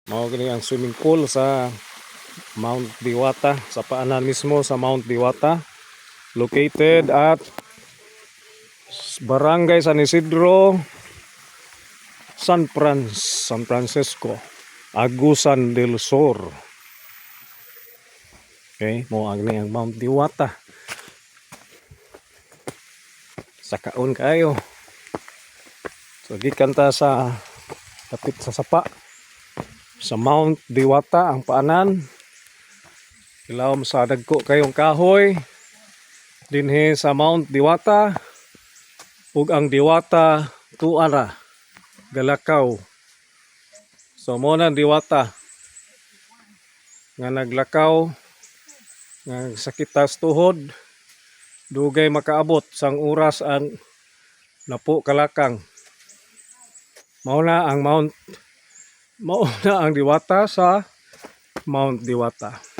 Mao gini ang swimming pool sa Mount Diwata, sa paanan mismo sa Mount Diwata, located at Barangay San Isidro, San Francisco, Agusan del Sur. Okay, mo ang Mount Diwata. Sa kaon kayo. So gikan ta sa kapit sa sapa sa Mount Diwata ang paanan. Ilawom sa dagko kayong kahoy dinhi sa Mount Diwata ug ang Diwata tuara galakaw. So mo na Diwata nga naglakaw nga sakit tas tuhod dugay makaabot sang oras ang napo kalakang. Mao na ang Diwata sa Mount Diwata.